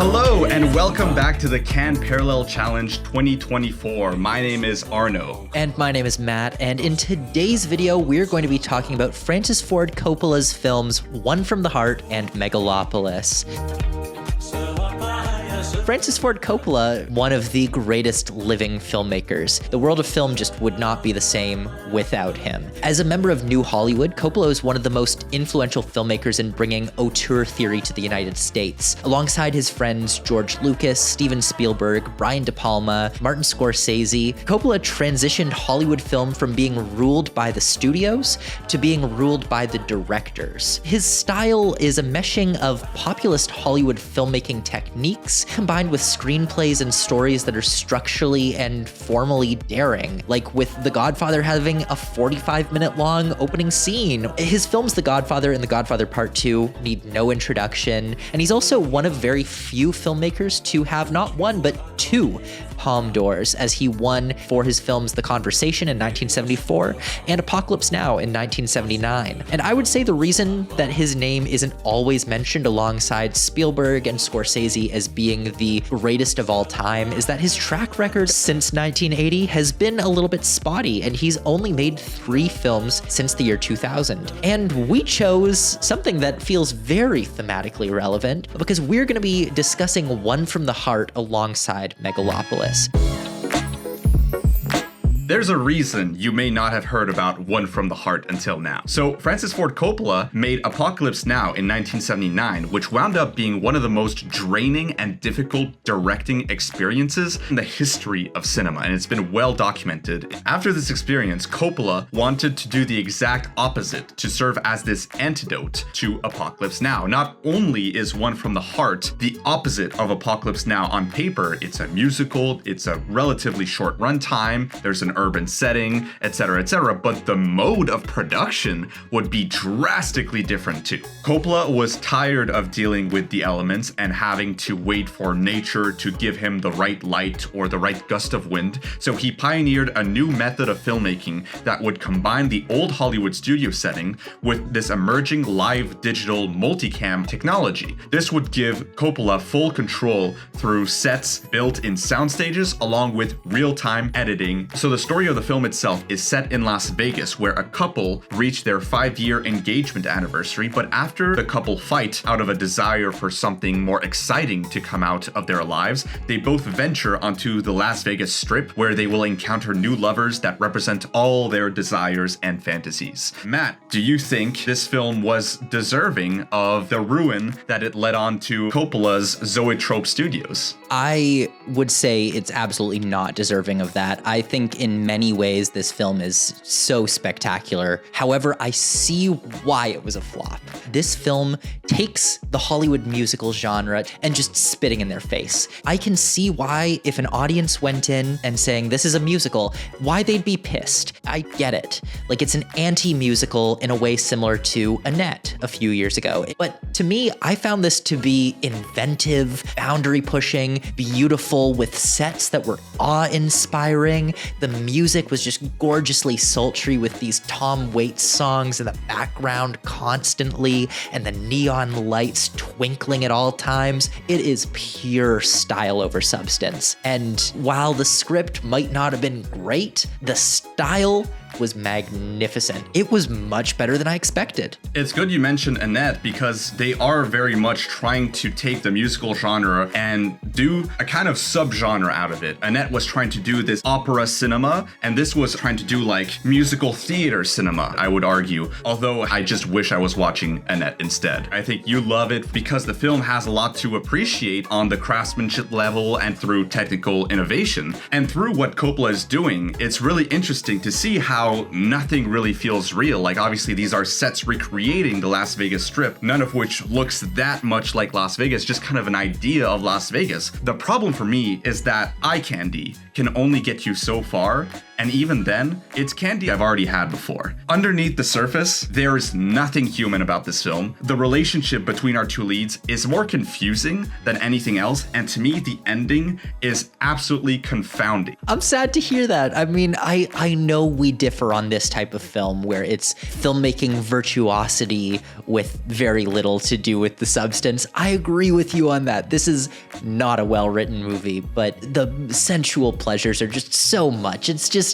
Hello and welcome back to the Cannes Parallel Challenge 2024. My name is Arno. And my name is Matt, and in today's video, we're going to be talking about Francis Ford Coppola's films One from the Heart and Megalopolis. Francis Ford Coppola, one of the greatest living filmmakers. The world of film just would not be the same without him. As a member of New Hollywood, Coppola is one of the most influential filmmakers in bringing auteur theory to the United States. Alongside his friends George Lucas, Steven Spielberg, Brian De Palma, Martin Scorsese, Coppola transitioned Hollywood film from being ruled by the studios to being ruled by the directors. His style is a meshing of populist Hollywood filmmaking techniques combined with screenplays and stories that are structurally and formally daring, like with The Godfather having a 45-minute long opening scene. His films The Godfather and The Godfather Part 2 need no introduction, and he's also one of very few filmmakers to have not one, but two Palme D'ors, as he won for his films The Conversation in 1974 and Apocalypse Now in 1979. And I would say the reason that his name isn't always mentioned alongside Spielberg and Scorsese as being the greatest of all time is that his track record since 1980 has been a little bit spotty, and he's only made 3 films since the year 2000. And we chose something that feels very thematically relevant because we're going to be discussing One from the Heart alongside Megalopolis. There's a reason you may not have heard about One from the Heart until now. So Francis Ford Coppola made Apocalypse Now in 1979, which wound up being one of the most draining and difficult directing experiences in the history of cinema, and it's been well documented. After this experience, Coppola wanted to do the exact opposite, to serve as this antidote to Apocalypse Now. Not only is One from the Heart the opposite of Apocalypse Now on paper, it's a musical, it's a relatively short runtime, there's an urban setting, etc., but the mode of production would be drastically different too. Coppola was tired of dealing with the elements and having to wait for nature to give him the right light or the right gust of wind, so he pioneered a new method of filmmaking that would combine the old Hollywood studio setting with this emerging live digital multicam technology. This would give Coppola full control through sets built in sound stages along with real-time editing. So the story of the film itself is set in Las Vegas, where a couple reach their 5-year engagement anniversary, but after the couple fight out of a desire for something more exciting to come out of their lives, they both venture onto the Las Vegas Strip, where they will encounter new lovers that represent all their desires and fantasies. Matt, do you think this film was deserving of the ruin that it led on to Coppola's Zoetrope Studios? I would say it's absolutely not deserving of that. I think in many ways this film is so spectacular. However, I see why it was a flop. This film takes the Hollywood musical genre and just spitting in their face. I can see why, if an audience went in and saying this is a musical, why they'd be pissed. I get it. Like, it's an anti-musical in a way similar to Annette a few years ago. But to me, I found this to be inventive, boundary pushing, beautiful, with sets that were awe-inspiring. The music was just gorgeously sultry with these Tom Waits songs in the background constantly, and the neon lights twinkling at all times. It is pure style over substance. And while the script might not have been great, the style was magnificent. It was much better than I expected. It's good you mentioned Annette, because they are very much trying to take the musical genre and do a kind of subgenre out of it. Annette was trying to do this opera cinema, and this was trying to do like musical theater cinema, I would argue. Although I just wish I was watching Annette instead. I think you love it because the film has a lot to appreciate on the craftsmanship level and through technical innovation. And through what Coppola is doing, it's really interesting to see how nothing really feels real. Like, obviously these are sets recreating the Las Vegas Strip, none of which looks that much like Las Vegas, just kind of an idea of Las Vegas. The problem for me is that eye candy can only get you so far, And even then, it's candy I've already had before. Underneath the surface, there is nothing human about this film. The relationship between our two leads is more confusing than anything else, and to me, the ending is absolutely confounding. I'm sad to hear that. I mean, I know we differ on this type of film where it's filmmaking virtuosity with very little to do with the substance. I agree with you on that. This is not a well-written movie, but the sensual pleasures are just so much. It's just,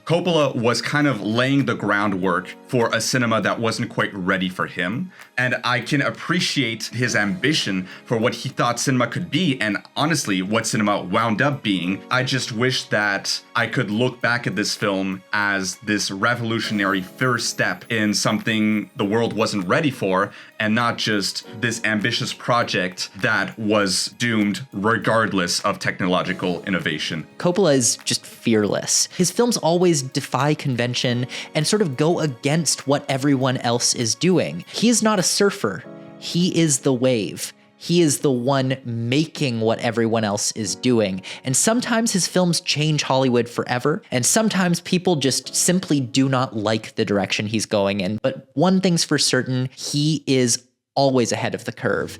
Coppola was kind of laying the groundwork for a cinema that wasn't quite ready for him. And I can appreciate his ambition for what he thought cinema could be, and honestly, what cinema wound up being. I just wish that I could look back at this film as this revolutionary first step in something the world wasn't ready for, and not just this ambitious project that was doomed regardless of technological innovation. Coppola is just fearless. His films always defy convention and sort of go against what everyone else is doing. He is not a surfer. He is the wave. He is the one making what everyone else is doing. And sometimes his films change Hollywood forever, and sometimes people just simply do not like the direction he's going in. But one thing's for certain, he is always ahead of the curve.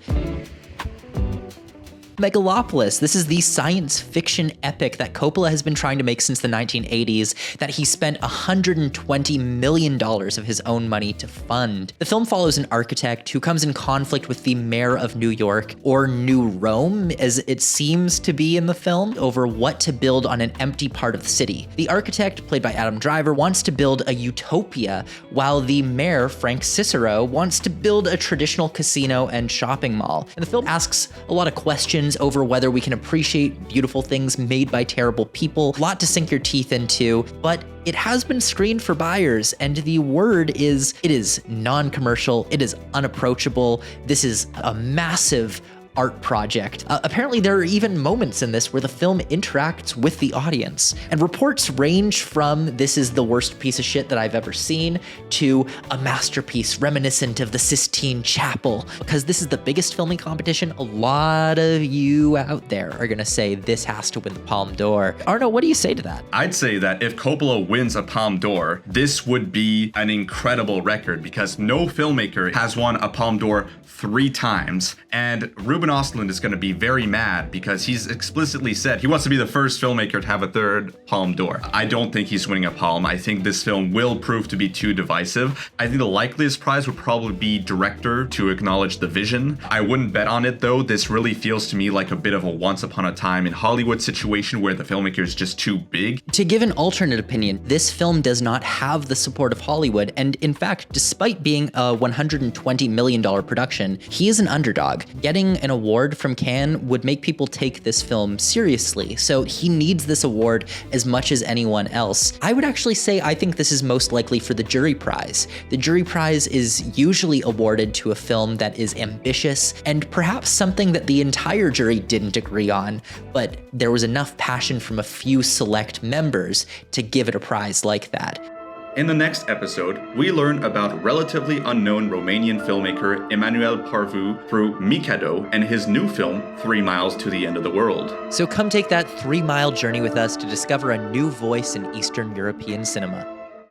Megalopolis. This is the science fiction epic that Coppola has been trying to make since the 1980s that he spent $120 million of his own money to fund. The film follows an architect who comes in conflict with the mayor of New York, or New Rome, as it seems to be in the film, over what to build on an empty part of the city. The architect, played by Adam Driver, wants to build a utopia, while the mayor, Frank Cicero, wants to build a traditional casino and shopping mall. And the film asks a lot of questions over whether we can appreciate beautiful things made by terrible people. A lot to sink your teeth into, but it has been screened for buyers, and the word is, it is non-commercial, it is unapproachable, this is a massive art project. Apparently there are even moments in this where the film interacts with the audience, and reports range from "this is the worst piece of shit that I've ever seen" to "a masterpiece reminiscent of the Sistine Chapel." Because this is the biggest filming competition, a lot of you out there are gonna say this has to win the Palme d'Or. Arno, what do you say to that? I'd say that if Coppola wins a Palme d'Or, this would be an incredible record, because no filmmaker has won a Palme d'Or 3 times, and Ruben Östlund is going to be very mad because he's explicitly said he wants to be the first filmmaker to have a 3rd Palme d'Or. I don't think he's winning a Palme. I think this film will prove to be too divisive. I think the likeliest prize would probably be director, to acknowledge the vision. I wouldn't bet on it though. This really feels to me like a bit of a once upon a time in Hollywood situation where the filmmaker is just too big. To give an alternate opinion, this film does not have the support of Hollywood, and in fact, despite being a $120 million production, he is an underdog. Getting an award from Cannes would make people take this film seriously, so he needs this award as much as anyone else. I would actually say I think this is most likely for the jury prize. The jury prize is usually awarded to a film that is ambitious and perhaps something that the entire jury didn't agree on, but there was enough passion from a few select members to give it a prize like that. In the next episode, we learn about relatively unknown Romanian filmmaker Emanuel Parvu through Mikado and his new film, 3 Miles to the End of the World. So come take that 3-mile journey with us to discover a new voice in Eastern European cinema.